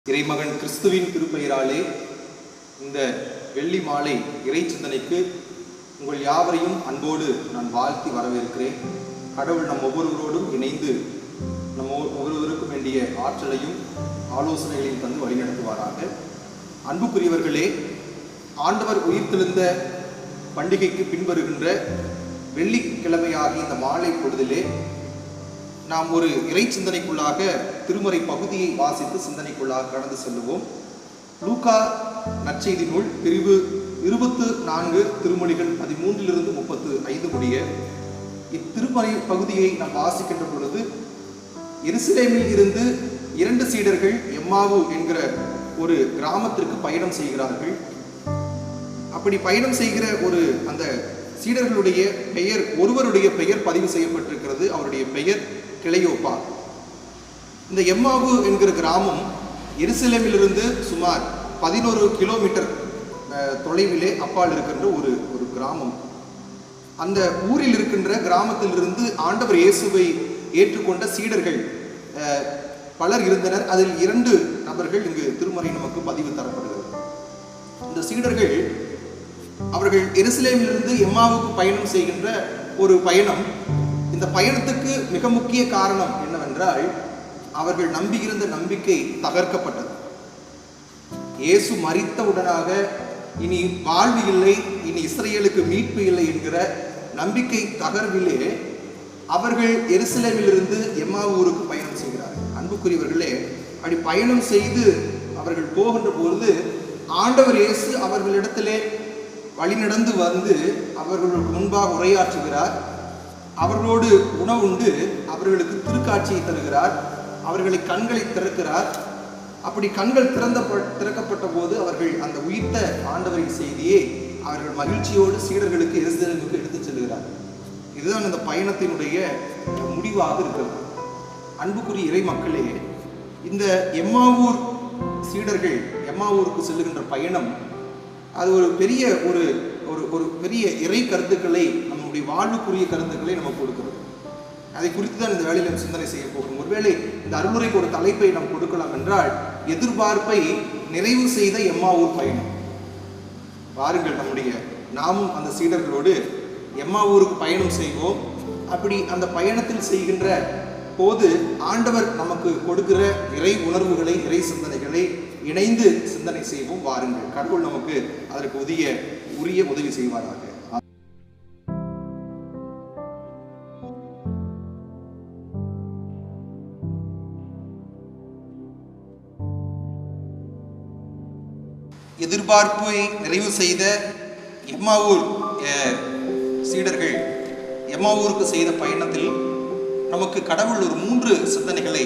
இறைமகன் கிறிஸ்துவின் திருப்பெயராலே இந்த வெள்ளி மாலை இறை சிந்தனைக்கு உங்கள் யாவரையும் அன்போடு நான் வாழ்த்தி வரவேற்கிறேன். கடவுள் நம் ஒவ்வொருவரோடும் இணைந்து நம் ஒவ்வொருவருக்கும் வேண்டிய ஆற்றலையும் ஆலோசனைகளையும் தந்து வழிநடத்துவாராக. அன்புக்குரியவர்களே, ஆண்டவர் உயிர்த்தெழுந்த பண்டிகைக்கு பின்வருகின்ற வெள்ளிக்கிழமையாகிய இந்த மாலை பொழுதிலே நாம் ஒரு இறை சிந்தனைக்குள்ளாக திருமறை பகுதியை வாசித்து சிந்தனைக்குள்ளாக கடந்து செல்லுவோம். லூக்கா நற்செய்தி நூல் பிரிவு 24 திருமொழிகள் 13 35 முடிய இத்திருமறை பகுதியை நாம் வாசிக்கின்ற பொழுது, எருசலேமில் இருந்து 2 சீடர்கள் எம்மாவு என்கிற ஒரு கிராமத்திற்கு பயணம் செய்கிறார்கள். அப்படி பயணம் செய்கிற அந்த சீடர்களுடைய பெயர், ஒருவருடைய பெயர் பதிவு செய்யப்பட்டிருக்கிறது. அவருடைய பெயர் கிளையோப்பா. இந்த எம்மாவு என்கிற கிராமம் எருசலேமிலிருந்து சுமார் 11 கிலோமீட்டர் தொலைவிலே அப்பால் இருக்கின்ற ஒரு கிராமம். அந்த ஊரில் இருக்கின்ற கிராமத்திலிருந்து ஆண்டவர் இயேசுவை ஏற்றுக்கொண்ட சீடர்கள் பலர் இருந்தனர். அதில் 2 நபர்கள் இங்கு திருமறை நமக்கு பதிவு தரப்படுகிறது. இந்த சீடர்கள் அவர்கள் எருசலேமிலிருந்து எம்மாவுக்கு பயணம் செய்கின்ற ஒரு பயணம். இந்த பயணத்துக்கு மிக முக்கிய காரணம் என்னவென்றால், அவர்கள் நம்பியிருந்த நம்பிக்கை தகர்க்கப்பட்டது. இயேசு மரித்தவுடனாக இனி வாழ்வு இல்லை, இனி இஸ்ரேலுக்கு மீட்பு இல்லை என்கிற நம்பிக்கை தகர்விலே அவர்கள் எருசலேமிலிருந்து எம்மாவூருக்கு பயணம் செய்கிறார்கள். அன்புக்குரியவர்களே, அப்படி பயணம் செய்து அவர்கள் போகின்ற பொழுது ஆண்டவர் இயேசு அவர்களிடத்திலே வழிநடந்து வந்து அவர்களுக்கு முன்பாக உரையாற்றுகிறார். அவர்களோடு உணவுண்டு அவர்களுக்கு திருக்காட்சியை தருகிறார். அவர்களை கண்களை திறக்கிறார். அப்படி கண்கள் திறக்கப்பட்ட போது அவர்கள் அந்த உயிர்த்த ஆண்டவரின் செய்தியை அவர்கள் மகிழ்ச்சியோடு சீடர்களுக்கு எருசலேமுக்கு எடுத்துச் செல்கிறார். இதுதான் அந்த பயணத்தினுடைய முடிவாக இருக்கிறது. அன்புக்குரிய இறை மக்களே, இந்த எம்மாவூர் சீடர்கள் எம்மாவூருக்கு செல்லுகின்ற பயணம் அது ஒரு பெரிய ஒரு பெரிய இறை கருத்துக்களை, நம்முடைய வாழ்வுக்குரிய கருத்துக்களை நமக்கு கொடுக்கிறது. அதை குறித்து தான் இந்த வேலையில் சிந்தனை செய்ய போகிறோம். ஒருவேளை இந்த அருளுரைக்கு ஒரு தலைப்பை நாம் கொடுக்கலாம் என்றால், எதிர்பார்ப்பை நிறைவு செய்த எம்மாவூர் பயணம். வாருங்கள், நாமும் அந்த சீடர்களோடு எம்மாவூருக்கு பயணம் செய்வோம். அப்படி அந்த பயணத்தில் செய்கின்ற போது ஆண்டவர் நமக்கு கொடுக்கிற இறை உணர்வுகளை, இறை சிந்தனைகளை இணைந்து சிந்தனை செய்வோம். வாருங்கள், கடவுள் நமக்கு அதற்கு உரிய உதவி செய்வாராக. எதிர்பார்ப்பை நிறைவு செய்த எம்மாவூர் சீடர்கள் எம்மாவூருக்கு செய்த பயணத்தில் நமக்கு கடவுள் ஒரு 3 சிந்தனைகளை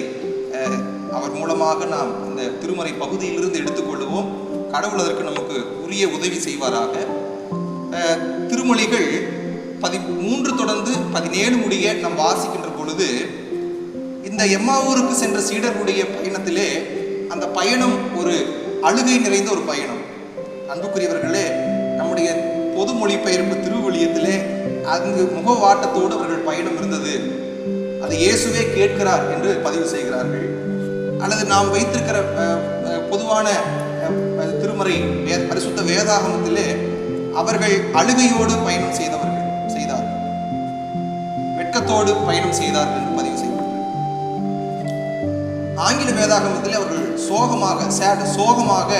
அவர் மூலமாக நாம் இந்த திருமறை பகுதியிலிருந்து எடுத்துக்கொள்வோம். கடவுள் அதற்கு நமக்கு உரிய உதவி செய்வாராக. திருமொழிகள் 13 தொடர்ந்து 17 முடிய நாம் வாசிக்கின்ற பொழுது, இந்த எம்மாவூருக்கு சென்ற சீடர்களுடைய பயணத்திலே அந்த பயணம் ஒரு அழுகை நிறைந்த ஒரு பயணம். அன்புக்குரியவர்களே, நம்முடைய பொது மொழிபெயர்ப்பு திருவிழியத்திலே அங்கு முகவாட்டத்தோடு அவர்கள் பயணம் இருந்தது. அது இயேசுவே கேட்கிறார் என்று பதிவு செய்கிறார்கள். அல்லது நாம் வைத்திருக்கிற பொதுவான திருமறை பரிசுத்த வேதாகமத்திலே அவர்கள் அழுகையோடு பயணம் செய்தார்கள், வெட்கத்தோடு பயணம் செய்தார்கள் என்று பதிவு செய்கிறார்கள். ஆங்கில வேதாகமத்திலே அவர்கள் சோகமாக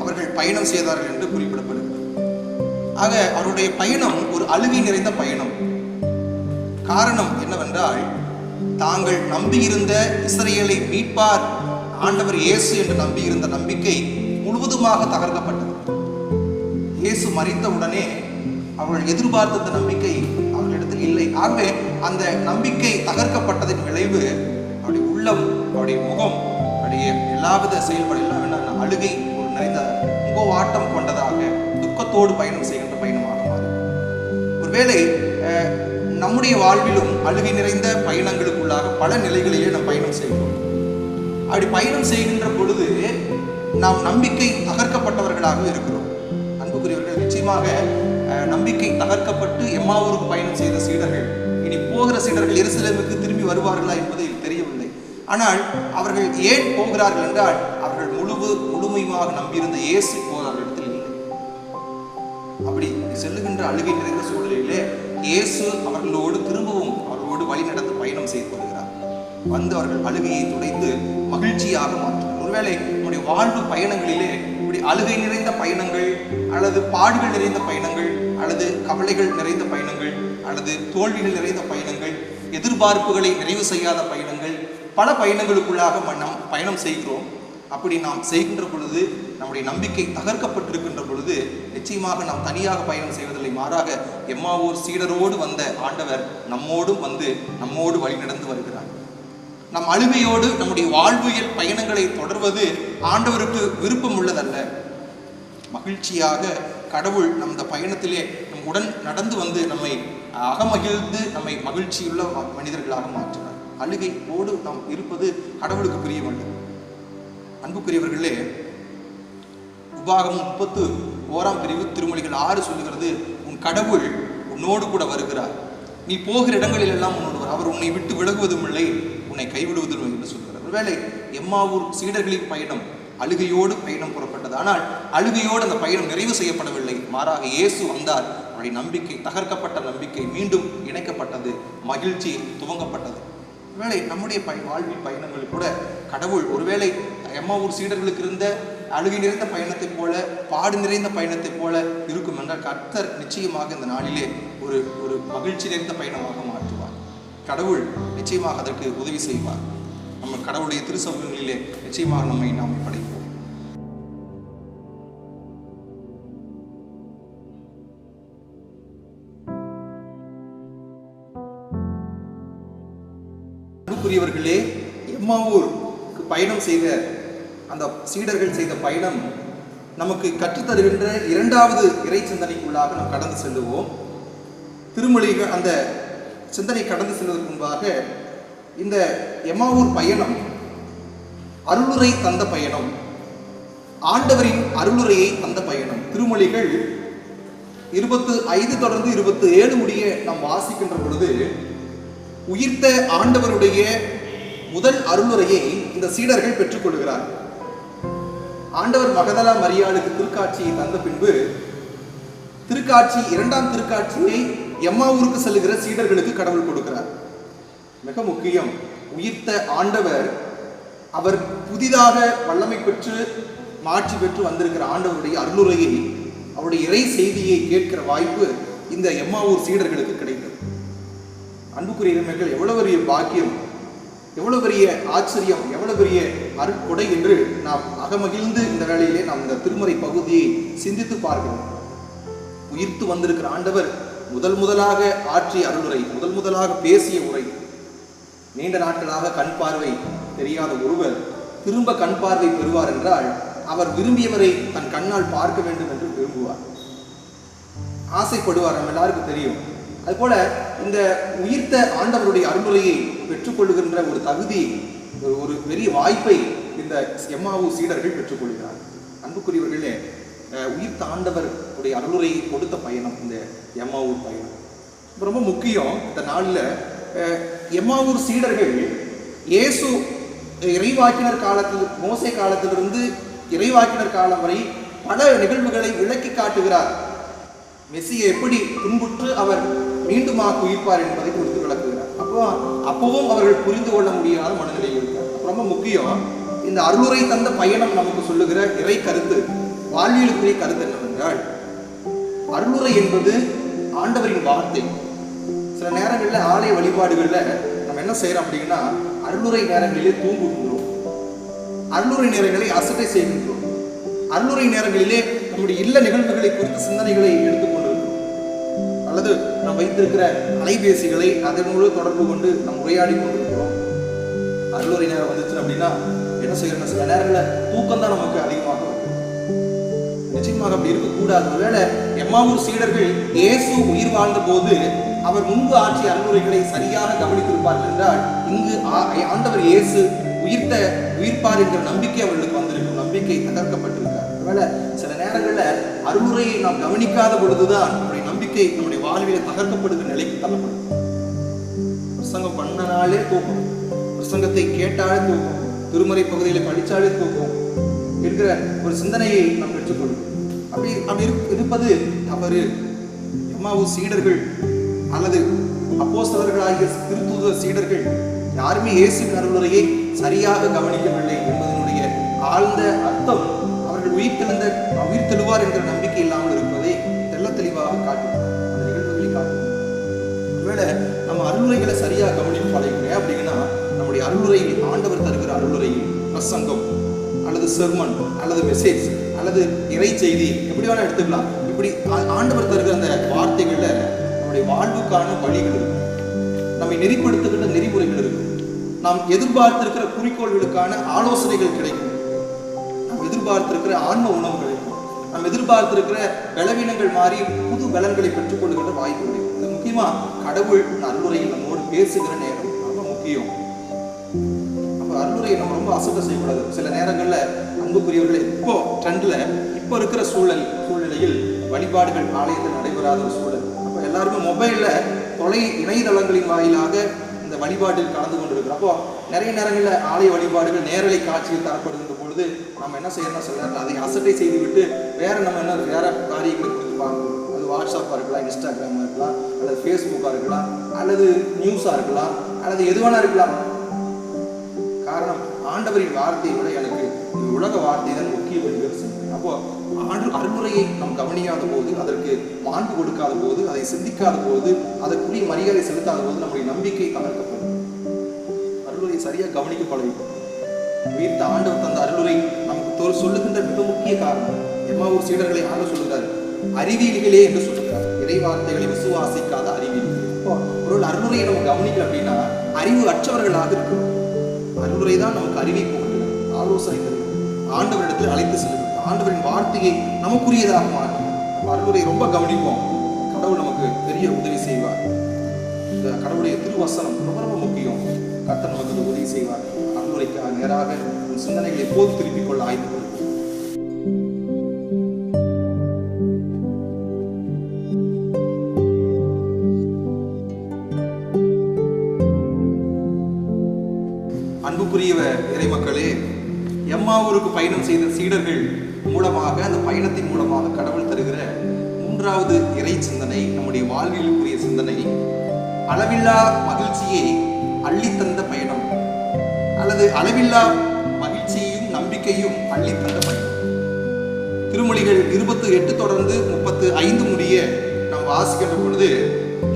அவர்கள் பயணம் செய்தார்கள் என்று குறிப்பிடப்படுகிறது. ஆக அவருடைய பயணம் ஒரு அழுகை நிறைந்த பயணம். காரணம் என்னவென்றால், தாங்கள் நம்பியிருந்த இஸ்ரேலை மீட்பார் ஆண்டவர் இயேசு என்று நம்பியிருந்த நம்பிக்கை முழுவதுமாக தகர்க்கப்பட்டது. இயேசு மரித்தவுடனே அவர்கள் எதிர்பார்த்த நம்பிக்கை அவர்களிடத்தில் இல்லை. ஆகவே அந்த நம்பிக்கை தகர்க்கப்பட்டதின் விளைவு அவருடைய உள்ளம், அவருடைய முகம், அவருடைய எல்லாவித செயல்பாடுகளும் அழுகை ஒரு நிறைந்த முகவாட்டம் கொண்டதாக துக்கத்தோடு பயணம் செய்கின்ற பயணமாக மாறும். ஒருவேளை நம்முடைய வாழ்விலும் அழுகை நிறைந்த பயணங்களுக்குள்ளாக பல நிலைகளிலே நாம் பயணம் செய்கிறோம். அப்படி பயணம் செய்கின்ற பொழுது நாம் நம்பிக்கை தகர்க்கப்பட்டவர்களாக இருக்கிறோம். அன்புக்குரியவர்கள், நிச்சயமாக நம்பிக்கை தகர்க்கப்பட்டு எம்மாவூருக்கு பயணம் செய்த சீடர்கள் இனி போகிற சீடர்கள் எருசலேமுக்கு திரும்பி வருவார்களா என்பது தெரியவில்லை. ஆனால் அவர்கள் ஏன் போகிறார்கள் என்றால், அவர்கள் முழுமையாக நம்பியிருந்த இயேசு போன இடத்தில் இல்லை. அப்படி செல்லுகின்ற அழுகை நிறைந்த சூழலிலே இயேசு அவர்களோடு வழி நடந்து பயணம் செய்து வருகிறார். வந்து அவர்கள் அழுகையை துடைத்து மகிழ்ச்சியாக மாற்றுகிறார். ஒருவேளை நம்முடைய வாழ்வு பயணங்களிலே இப்படி அழுகை நிறைந்த பயணங்கள், அல்லது பாடுகள் நிறைந்த பயணங்கள், அல்லது கவலைகள் நிறைந்த பயணங்கள், அல்லது தோல்விகள் நிறைந்த பயணங்கள், எதிர்பார்ப்புகளை நிறைவு செய்யாத பயணங்கள், பல பயணங்களுக்குள்ளாக நாம் பயணம் செய்கிறோம். அப்படி நாம் செய்கின்ற பொழுது, நம்முடைய நம்பிக்கை தகர்க்கப்பட்டிருக்கின்ற பொழுது, நிச்சயமாக நாம் தனியாக பயணம் செய்வதில்லை. மாறாக எம்மாவூர் சீடரோடு வந்த ஆண்டவர் நம்மோடும் வந்து நம்மோடு வழி நடந்து வருகிறார். நம் அழுகையோடு நம்முடைய வாழ்வியல் பயணங்களை தொடர்வது ஆண்டவருக்கு விருப்பம் உள்ளதல்ல. மகிழ்ச்சியாக கடவுள் அந்த பயணத்திலே நம் உடன் நடந்து வந்து நம்மை அகமகிழ்ந்து நம்மை மகிழ்ச்சியுள்ள மனிதர்களாக மாற்றினார். அழுகையோடு நாம் இருப்பது கடவுளுக்கு பிரியமல்ல. அன்புக்குரியவர்களே, உபாகமம் 31 திருமொழிகள் 6 சொல்லுகிறது, உன் கடவுள் உன்னோடு கூட வருகிறார், நீ போகிற இடங்களில் எல்லாம் உன்னோடு வர, அவர் உன்னை விட்டு விலகுவதும் இல்லை, உன்னை கைவிடுவதும் இல்லை என்று சொல்கிறார். ஒருவேளை எம்மாவூர் சீடர்களின் பயணம் அழுகையோடு பயணம் புறப்பட்டது. ஆனால் அழுகையோடு அந்த பயணம் நிறைவு செய்யப்படவில்லை. மாறாக இயேசு வந்தார். அவருடைய நம்பிக்கை, தகர்க்கப்பட்ட நம்பிக்கை மீண்டும் இணைக்கப்பட்டது, மகிழ்ச்சி துவங்கப்பட்டது. ஒருவேளை நம்முடைய வாழ்வில் பயணங்கள் கூட கடவுள் ஒருவேளை எம்மாவூர் சீடர்களுக்கு இருந்த அழுகை நிறைந்த பயணத்தை போல, பாடு நிறைந்த பயணத்தை போல இருக்கும் என்றால், கர்த்தர் நிச்சயமாக இந்த நாளிலே ஒரு மகிழ்ச்சி நிறைந்த பயணமாக மாற்றுவார். கடவுள் நிச்சயமாக அதற்கு உதவி செய்வார். நம்ம கடவுளுடைய திருச்சபைகளிலே நிச்சயமாக நாம் படைப்போம். அன்புக்குரியவர்களே, எம்மாவூருக்கு பயணம் செய்த அந்த சீடர்கள் செய்த பயணம் நமக்கு கற்றுத்தருகின்ற இரண்டாவது இறை சிந்தனைக்குள்ளாக நாம் கடந்து செல்லுவோம். திருமொழிகள் அந்த சிந்தனை கடந்து செல்வதற்கு முன்பாக, இந்த எம்மாவூர் பயணம் அருளுரை தந்த பயணம், ஆண்டவரின் அருளுரையை தந்த பயணம். திருமொழிகள் 25 தொடர்ந்து 27 முடிய நாம் வாசிக்கின்ற பொழுது, உயிர்த்த ஆண்டவருடைய முதல் அருளுரையை இந்த சீடர்கள் பெற்றுக்கொள்கிறார். ஆண்டவர் மகதலா மரியாளுக்கு திருக்காட்சியை தந்த பின்பு, திருக்காட்சி இரண்டாம் திருக்காட்சியை எம்மாவூருக்கு செல்லுகிற சீடர்களுக்கு கடவுள் கொடுக்கிறார். மிக முக்கியம், உயிர்த்த ஆண்டவர், அவர் புதிதாக வல்லமை பெற்று மாற்றி பெற்று வந்திருக்கிற ஆண்டவருடைய அருளுரையை, அவருடைய இறை செய்தியை கேட்கிற வாய்ப்பு இந்த எம்மாவூர் சீடர்களுக்கு கிடைத்தது. அன்புக்குரிய மக்கள், எவ்வளவு பெரிய பாக்கியம், எவ்வளவு பெரிய ஆச்சரியம், எவ்வளவு பெரிய அருட்கொடை என்று நாம் அகமகிழ்ந்து இந்த வேளையிலே நாம் இந்த திருமறை பகுதியை சிந்தித்து பார்க்கிறோம். உயிர்த்து வந்திருக்கிற ஆண்டவர் முதலாக ஆற்றிய அருளுரை, முதலாக பேசிய உரை. நீண்ட நாட்களாக கண் பார்வை தெரியாத ஒருவர் திரும்ப கண் பார்வை பெறுவார் என்றால், அவர் விரும்பியவரை தன் கண்ணால் பார்க்க வேண்டும் என்று விரும்புவார், ஆசைப்படுவார். நம்ம எல்லாருக்கும் தெரியும். அதுபோல இந்த உயிர்த்த ஆண்டவருடைய அருளுரையை பெற்றுக்கொள்ளுகின்ற ஒரு தகுதி, ஒரு பெரிய வாய்ப்பை இந்த எம்மாவூர் சீடர்கள் பெற்றுக்கொள்கிறார். அன்புக்குரியவர்களே, உயிர்த்த ஆண்டவருடைய அருளுரையை கொடுத்த பயணம் இந்த எம்மாவூர் பயணம் ரொம்ப முக்கியம். இந்த நாளில் எம்மாவூர் சீடர்கள் இயேசு இறைவாக்கினர் காலத்தில், மோசே காலத்திலிருந்து இறைவாக்கினர் காலம் வரை பல நிகழ்வுகளை விளக்கி காட்டுகிறார். மெசியை எப்படி துன்புற்று அவர் மீண்டுமாக உயிர்ப்பார் என்பதை குறித்து விளக்குகிறார். அப்பவும் அவர்கள் புரிந்து கொள்ள முடியாத மனநிலையில் இருக்கிறார். ரொம்ப முக்கியம், இந்த அருளுரை தந்த பயணம் நமக்கு சொல்லுகிற இறை கருத்து, வாழ்வியலுக்குரிய கருத்து என்னவென்றால், அருளுரை என்பது ஆண்டவரின் வார்த்தை. சில நேரங்களில் ஆலய வழிபாடுகளில் நம்ம என்ன செய்யறோம் அப்படின்னா, அருளுரை நேரங்களிலே தூங்குகின்றோம், அருளுரை நேரங்களை அசட்டை செய்கின்றோம், அருளுரை நேரங்களிலே நம்முடைய இல்ல நிகழ்வுகளை குறித்து சிந்தனைகளை எடுத்துக்கொண்டிருக்கிறோம், அல்லது நாம் வைத்திருக்கிற அலைபேசிகளை அதனோடு தொடர்பு கொண்டு நாம் உரையாடி கொண்டிருக்கிறோம். அருளுரை நேரம் வந்துச்சு அப்படின்னா என்ன செய்யறோம், சில நேரங்களில் தூக்கம் தான் நமக்கு அதிகமாக வரும். நிச்சயமாக அப்படி இருக்கக்கூடாது. ஒருவேளை எம்மாவூர் சீடர்கள் இயேசு உயிர் வாழ்ந்த போது அவர் முன்பு ஆற்றிய அருளுரைகளை சரியாக கவனித்திருப்பார்கள் என்றால், இங்கு ஆண்டவர் இயேசு உயிர்ப்பார் என்ற நம்பிக்கை அவர்களுக்கு வந்திருக்கும். நம்பிக்கை தகர்க்கப்பட்டிருக்கார். ஒருவேளை சில நேரங்களில் அருளுரையை நாம் கவனிக்காத பொழுதுதான் நம்முடைய நம்பிக்கை நம்முடைய வாழ்வில தகர்க்கப்படுகிற நிலைக்கு தள்ளப்படும். பிரசங்கம் பண்ணனாலே தூக்கம், பிரசங்கத்தை கேட்டாலே தூக்கம், திருமறை பகுதியில் படித்தாலே தூக்கம், என்கிற ஒரு சிந்தனையை நாம் பெற்றுக்கொள்ளும். அப்படி இருப்பது தவறு. எம்மாவூர் சீடர்கள் அல்லது அப்போஸ்தலர்களாகிய திருத்தூதர் சீடர்கள் யாருமே இயேசுவின் அருளுரையை சரியாக கவனிக்கவில்லை என்பதனுடைய ஆழ்ந்த அர்த்தம் அவர்கள் உயிர்த்தெழுவார் என்கிற நம்பிக்கை இல்லாமல் இருப்பதை தெள்ள தெளிவாக காட்டும். அந்த நிகழ்வுகளை காட்டும். ஒருவேளை நம்ம அருளுரைகளை சரியாக கவனிக்க பழகிறேன் அப்படின்னா நம்முடைய அருளுரையில் ஆண்டவர் தருகிற அருளுரையில் பிரசங்கம் அல்லது செர்மன் அல்லது மெசேஜ் அல்லது இறை செய்தி எப்படி வேணா எடுத்துக்கலாம். இப்படி ஆண்டவர் தருகிற அந்த வார்த்தைகள்ல நம்முடைய வாழ்வுக்கான வழிகள் இருக்கும், நம்மை நெறிப்படுத்துகிற நெறிமுறைகள் இருக்கும், நாம் எதிர்பார்த்திருக்கிற குறிக்கோள்களுக்கான ஆலோசனைகள் கிடைக்கும், நாம் எதிர்பார்த்திருக்கிற ஆன்ம உணவு கிடைக்கும், நாம் எதிர்பார்த்திருக்கிற பலவீனங்கள் மாறி புது பலன்களை பெற்றுக் கொள்ளுகிற வாய்ப்பு கிடைக்கும். இது முக்கியமா கடவுள் அருளுரையில் நம்மோடு பேசுகிற நேரம் ரொம்ப முக்கியம். அப்போ அருளுரையை நம்ம ரொம்ப அசட்டை செய்யக்கூடாது. சில நேரங்கள்ல அன்புக்குரியவர்களே, இப்போ இருக்கிற சூழ்நிலையில் வழிபாடுகள் ஆலயத்தில் நடைபெறாத ஒரு சூழல். அப்போ எல்லாருமே மொபைல்ல இணையதளங்களின் வாயிலாக இந்த வழிபாட்டில் கலந்து கொண்டிருக்கிறோம். அப்போ நிறைய நேரங்களில் ஆலய வழிபாடுகள் நேரலை காட்சியில் தரப்படுகின்ற பொழுது நம்ம என்ன செய்யணும், சில நேரத்தில் அதை அசட்டை செய்துவிட்டு வேற காரியங்களை குறித்து பார்க்கணும். அது வாட்ஸ்அப்பாக இருக்கலாம், இன்ஸ்டாகிராமாக இருக்கலாம், அல்லது ஃபேஸ்புக்காக இருக்கலாம், அல்லது நியூஸாக இருக்கலாம், அல்லது எதுவானா இருக்கலாம். காரணம், ஆண்டவரின் வார்த்தையை விட எனக்கு உலக வார்த்தை தான் முக்கியம் என்று சொல்லுங்க. அப்போ அருளுரையை நாம் கவனியாத போது, அதற்கு மாண்பு கொடுக்காத போது, அதை சிந்திக்காத போது, அதற்குரிய மரியாதை செலுத்தாத போது நம்முடைய நம்பிக்கை தகர்க்கப்படும். அருளுரையை சரியாக கவனிக்க பழகும். உயிர்த்த ஆண்டவர் தந்த அருளுரை நமக்கு சொல்லுகின்ற மிக முக்கிய காரணம். எம்மாவூர் சீடர்களை ஆண்டவர் சொல்லுகிறார், அறிவியல்களே என்று சொல்லுகிறார். இறை வார்த்தைகளை விசுவாசிக்காத அறிவியல்களே. இப்போ ஒரு அருளுரையை நம்ம கவனிக்கல அப்படின்னா அறிவு அற்றவர்களாக இருக்கிறோம். அருளுரை தான் நமக்கு அறிவை போகிறது, ஆலோசனை தருகிறது, ஆண்டவரிடத்தில் அழைத்து செல்கிறது, ஆண்டவரின் வார்த்தையை நமக்குரியதாக மாற்றும். அருளுரை ரொம்ப கவனிப்போம், கடவுள் நமக்கு பெரிய உதவி செய்வார். இந்த கடவுளுடைய திருவசனம் ரொம்ப ரொம்ப முக்கியம். கர்த்தர் நமக்கு உதவி செய்வார். அருளுரைக்கு நேராக சிந்தனைகளை எப்போது திருப்பிக் கொள்ள ஆய்வு கொள்ளும். அன்புக்குரிய இறைமக்களே, எம்மாவூருக்கு பயணம் செய்த சீடர்கள் மூலமாக, அந்த பயணத்தின் மூலமாக கடவுள் தருகிற மூன்றாவது இறை சிந்தனை, நம்முடைய வாழ்விலுக்குரிய சிந்தனை, அளவில்லா மகிழ்ச்சியை அள்ளித்தந்த பயணம், அல்லது அளவில்லா மகிழ்ச்சியையும் நம்பிக்கையும் அள்ளித்தந்த பயணம். திருமொழிகள் 28 தொடர்ந்து 35 முடிய நாம் வாசிக்கின்ற பொழுது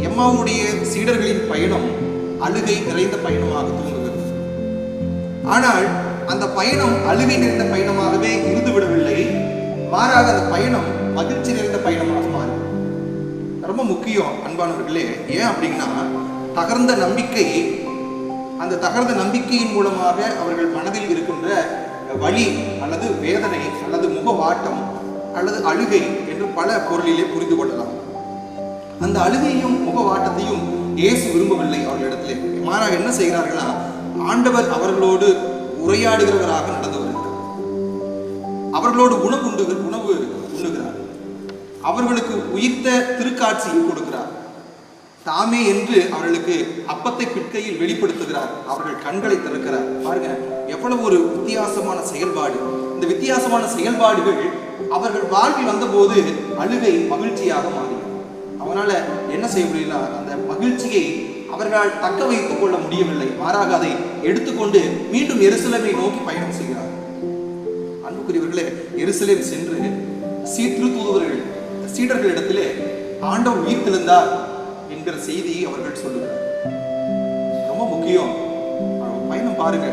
எம்மாவுடைய சீடர்களின் பயணம் அழுகை நிறைந்த பயணமாக தோன்றுகிறது. ஆனால் அந்த பயணம் அழுகை நிறைந்த பயணமாகவே இருந்துவிடவில்லை, மாறாக அந்த பயணம் மகிழ்ச்சி நிறைந்த பயணமாக மாறும். ரொம்ப முக்கியம் அன்பானவர்களே. ஏன் அப்படின்னா, தகர்ந்த நம்பிக்கை, அந்த தகர்ந்த நம்பிக்கையின் மூலமாக அவர்கள் மனதில் இருக்கின்ற வலி அல்லது வேதனை அல்லது முகவாட்டம் அல்லது அழுகை என்று பல பொருளிலே புரிந்து கொள்ளலாம். அந்த அழுகையும் முகவாட்டத்தையும் இயேசு விரும்பவில்லை அவர்களிடத்திலே. மாறாக என்ன செய்கிறார்களா, ஆண்டவர் அவர்களோடு உரையாடுகிறவராக நடந்து வருகிறார். அவர்களோடு உணவு உண்ணுகிறார். அவர்களுக்கு உயிர்த்த திருக்காட்சியை கொடுக்கிறார். தாமே என்று அவர்களுக்கு அப்பத்தை பிற்கையில் வெளிப்படுத்துகிறார். அவர்கள் கண்களை திறக்கிறார். பாருங்க, எவ்வளவு ஒரு வித்தியாசமான செயல்பாடு. இந்த வித்தியாசமான செயல்பாடுகள் அவர்கள் வாழ்வில் வந்தபோது அழுகை மகிழ்ச்சியாக மாறியது. அவனால என்ன செய்ய முடியல, அந்த மகிழ்ச்சியை அவர்களால் தக்க வைத்துக் கொள்ள முடியவில்லை. மாறாக அதை எடுத்துக்கொண்டு மீண்டும் எருசலேமை நோக்கி பயணம் செய்கிறார். அன்புக்குரியவர்களே, எருசலேம் சென்று திருத்தூதர்கள் சீடர்களிடத்திலே ஆண்டவர் உயிர்த்தெழுந்தார் என்கிற செய்தியை அவர்கள் சொல்லுகிறார். ரொம்ப முக்கியம். பயணம் பாருங்க,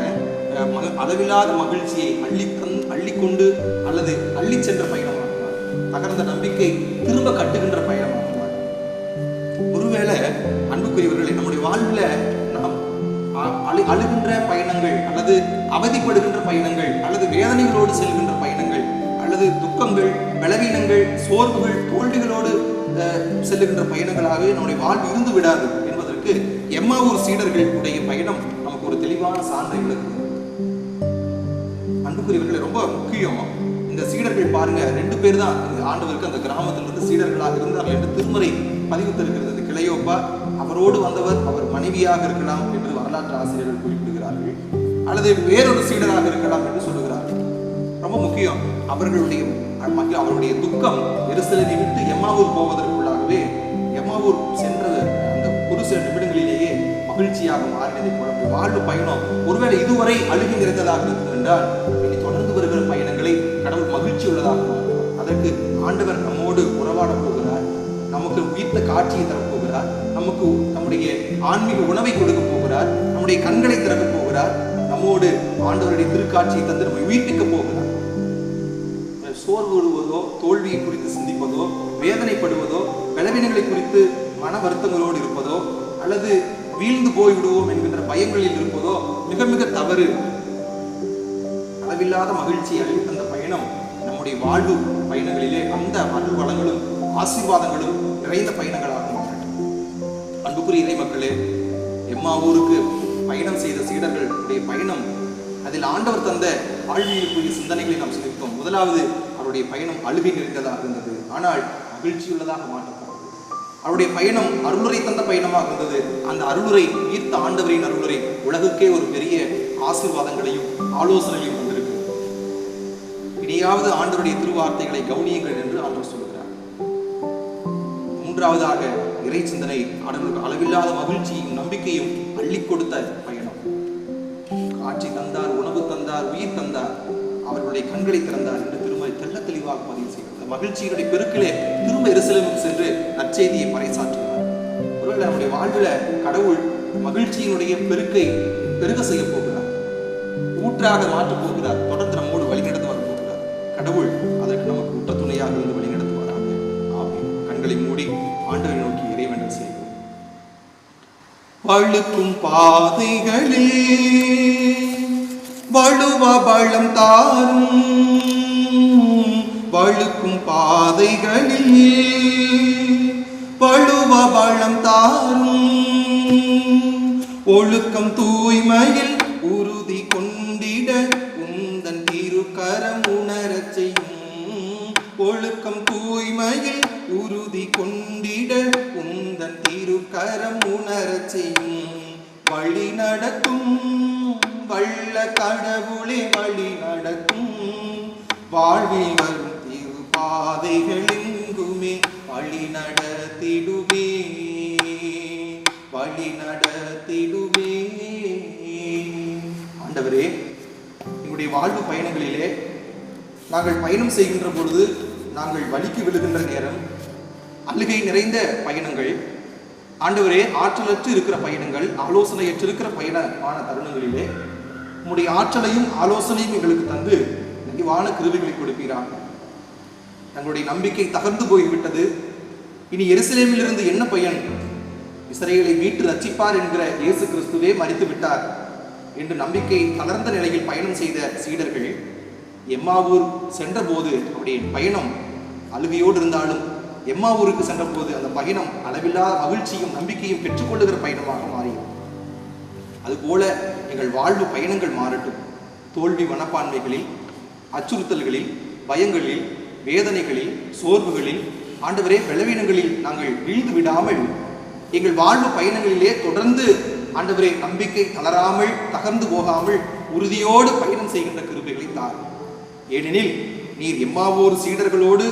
அளவில்லாத மகிழ்ச்சியை அள்ளிக்கொண்டு அல்லது அள்ளி சென்ற பயணமாக, தகர்ந்த நம்பிக்கை திரும்ப கட்டுகின்ற பயணமாக. ஒருவேளை அன்புக்குரியவர்களை, நம்முடைய வாழ்வில் நாம் அழுகின்ற பயணங்கள் அல்லது அவதிப்படுகின்ற பயணங்கள் அல்லது வேதனைகளோடு செல்கின்ற பயணங்கள் அல்லது துக்கங்கள், பலவீனங்கள், சோர்வுகள், தோல்விகளோடு செல்லுகின்ற பயணங்களாகவே நம்முடைய வாழ்வு இருந்து விடாது என்பதற்கு எம்மாவூர் சீடர்களுடைய பயணம் நமக்கு ஒரு தெளிவான சான்றை விளக்குகிறது. அன்புக்குரியவர்களை, ரொம்ப முக்கியம். இந்த சீடர்கள் பாருங்க, 2 பேர் தான் ஆண்டவருக்கு அந்த கிராமத்திலிருந்து சீடர்களாக இருந்தார்கள் என்று திருமறை பதிவு தருகிறது. இந்த கிளையோப்பா, அவரோடு வந்தவர் அவர் மனைவியாக இருக்கலாம் என்று வரலாற்று ஆசிரியர்கள் குறிப்பிடுகிறார்கள், அல்லது வேறொரு சீடராக இருக்கலாம் என்று சொல்லுகிறார்கள். ரொம்ப ரொம்ப முக்கியம். அவருடைய துக்கம் எருசலேமை விட்டு எம்மாவூர் போவதற்குள்ளாகவே எம்மாவூர் சென்ற அந்த ஒரு சில நிமிடங்களிலேயே மகிழ்ச்சியாக மாறினதை போல வாழ்வு பயணம் ஒருவேளை இதுவரை அழுகி நிறைந்ததாக இருந்தது என்றால் இனி தொடர்ந்து வருகிற பயணங்களை கடவுள் மகிழ்ச்சி உள்ளதாக மாற்றுவார். அதற்கு ஆண்டவர் நம்மோடு உறவாட போகிறார், நமக்கு உயிர்த்த காட்சியை தரப்போகிறார், நமக்கு நம்முடைய ஆன்மீக உணவை கொடுக்க போகிறார், நம்முடைய கண்களை திறக்க போகிறார், நம்மோடு ஆண்டவருடைய திருக்காட்சியை தந்து நம்மை உயிர்ப்பிக்க போகிறார். சோர்வு விடுவதோ, தோல்வியை குறித்து சிந்திப்பதோ, வேதனைப்படுவதோ, பலவீனங்களை குறித்து மன வருத்தங்களோடு இருப்பதோ, அல்லது வீழ்ந்து போய்விடுவோம் என்கின்ற பயங்களில் இருப்பதோ மிக மிக தவறு. அளவில்லாத மகிழ்ச்சி அளித்த அந்த பயணம் நம்முடைய வாழ்வு பயணங்களிலே அந்த அருள் வளங்களும் ஆசீர்வாதங்களும் நிறைந்த பயணங்களாக மாறட்டும். அன்புக்குரிய இறை மக்களே, எம்மாவூருக்கு பயணம் செய்த சீடர்களுடைய பயணம், அதில் ஆண்டவர் தந்த வாழ்வியலுக்குரிய சிந்தனைகளை நாம் சிந்தித்தோம். முதலாவது, அவருடைய பயணம் அழுகை நிறைந்ததாக இருந்தது, ஆனால் மகிழ்ச்சியுள்ளதாக மாற்றப்பட்டது. அவருடைய பயணம் அருளுரை தந்த பயணமாக இருந்தது. அந்த அருளுரை, ஈர்த்த ஆண்டவரின் அருளுரை உலகுக்கே ஒரு பெரிய ஆசீர்வாதங்களையும் ஆலோசனைகளையும் வந்திருக்கு. இனியாவது ஆண்டவருடைய திருவார்த்தைகளை கவனியுங்கள் என்று ஆண்டவர் சொல்கிறார். மூன்றாவதாக, இறை சிந்தனை ஆண்டவருக்கு அளவில்லாத மகிழ்ச்சியும் நம்பிக்கையும் அள்ளி கொடுத்த பயணம். காட்சி தந்தார், உணவு தந்தார், உயிர் தந்தார், அவர்களுடைய கண்களை திறந்தார் என்று திருமறை தெள்ள தெளிவாக பதிவு செய்கிறது. மகிழ்ச்சியினுடைய பெருக்கிலே திரும்ப எருசலேமுக்கு சென்று நற்செய்தியை பறைசாற்றுகிறார். ஒருவேளை நம்முடைய வாழ்வில் கடவுள் மகிழ்ச்சியினுடைய பெருக்கை பெருக செய்ய போகிறார், ஊற்றாக மாற்றப் போகிறார், தொடர்ந்து நம்மோடு வழிநடத்த வர போகிறார். கடவுள் அதற்கு நமக்கு உற்ற துணையாக இருந்து வழிநடத்துவாராக. ஆமென். கண்களை மூடி ஆண்டவரை நோக்கி இறைவேண்டல் செய்வோம். வழுக்கும் பாதைகளே வழுவ பலம் தாரும், வழுக்கும் பாதைகளிலே வழுவ பலம் தாரும், ஒழுக்கம் தூய்மையில் உறுதி கொண்டிட உந்தன் திருக்கரம் உணரச் செய்யும், ஒழுக்கம் தூய்மையில் உறுதி கொண்டிட உந்தன் திருக்கரம் உணரச் செய்யும், வழி நடக்கும் வல்ல கடவுளே வழி நடக்கும், வாழ்வில் வரும் திருப்பாதைகள் எங்குமே வழி நடத்திடுவே, வழி நடத்திடுவே. ஆண்டவரே, எங்களுடைய வாழ்வு பயணங்களிலே நாங்கள் பயணம் செய்கின்ற பொழுது, நாங்கள் வலிக்கு விழுகின்ற நேரம், அழுகை நிறைந்த பயணங்கள், ஆண்டவரே ஆற்றலற்று இருக்கிற பயணங்கள், ஆலோசனையற்று இருக்கிற பயணமான தருணங்களிலே உம்முடைய ஆற்றலையும் ஆலோசனையும் எங்களுக்கு தந்து நிறைவான கிருபைகளை கொடுப்பீராக. தங்களுடைய நம்பிக்கை தகர்ந்து போய்விட்டது, இனி எருசலேமில் இருந்து என்ன பயன்? இஸ்ரவேலை மீட்டு ரட்சிப்பார் என்கிற இயேசு கிறிஸ்துவே மரித்து விட்டார் என்று நம்பிக்கை தளர்ந்த நிலையில் பயணம் செய்த சீடர்கள் எம்மாவூர் சென்ற போது அவருடைய பயணம் அழுகையோடு இருந்தாலும், எம்மாவூருக்கு சென்ற போது அந்த பயணம் அளவில்லாத மகிழ்ச்சியும் நம்பிக்கையும் பெற்றுக்கொள்ளுகிற பயணமாக மாறியது. அதுபோல எங்கள் வாழ்வு பயணங்கள் மாறட்டும். தோல்வி மனப்பான்மைகளில், அச்சுறுத்தல்களில், பயங்களில், வேதனைகளில், சோர்வுகளில், ஆண்டவரே பலவீனங்களில் நாங்கள் வீழ்ந்து விடாமல் எங்கள் வாழ்வு பயணங்களிலே தொடர்ந்து ஆண்டவரே நம்பிக்கை தளராமல், தகர்ந்து போகாமல் உறுதியோடு பயணம் செய்கின்ற கிருபைகளை தாரும். ஏனெனில் நீர் எம்மாவூர் சீடர்களோடு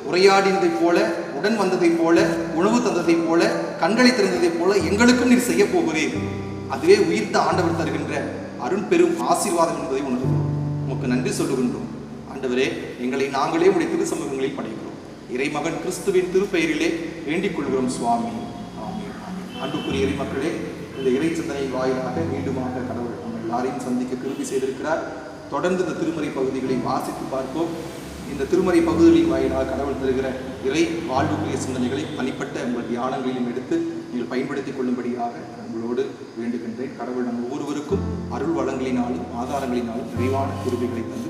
உரையாடினதைப் போல, உடன் வந்ததைப் போல, உணவு தந்ததைப் போல, கண்களை திறந்ததைப் போல எங்களுக்கும் நீர் செய்ய போகிறீர். அதுவே உயிர்த்த ஆண்டவர் தருகின்ற அருள் பெரும் ஆசீர்வாதம் என்பதை உணர்கிறோம். உமக்கு நன்றி சொல்லுகின்றோம். ஆண்டவரே, எங்களை நாங்களே உடைய திரு சமூகங்களில் படைக்கிறோம். இறைமகன் கிறிஸ்துவின் திருப்பெயரிலே வேண்டிக் கொள்கிறோம் சுவாமி. ஆமென். அன்புக்குரிய இறை மக்களே, இந்த இறை சிந்தனை வாயிலாக மீண்டுமாக கடவுள் நம்ம எல்லாரையும் சந்திக்க கிருபை செய்திருக்கிறார். தொடர்ந்து இந்த திருமறை பகுதிகளை வாசித்து பார்ப்போம். இந்த திருமறை பகுதிகளின் வாயிலாக கடவுள் தருகிற இறை வாழ்வுக்குரிய சிந்தனைகளை தனிப்பட்ட உங்கள் தியானங்களிலும் எடுத்து நீங்கள் பயன்படுத்திக் கொள்ளும்படியாக உங்களோடு வேண்டுகின்றேன். கடவுள் நம் ஒவ்வொருவருக்கும் அருள் வளங்களினாலும் ஆதாரங்களினாலும் நிறைவான கிருபைகளை தந்து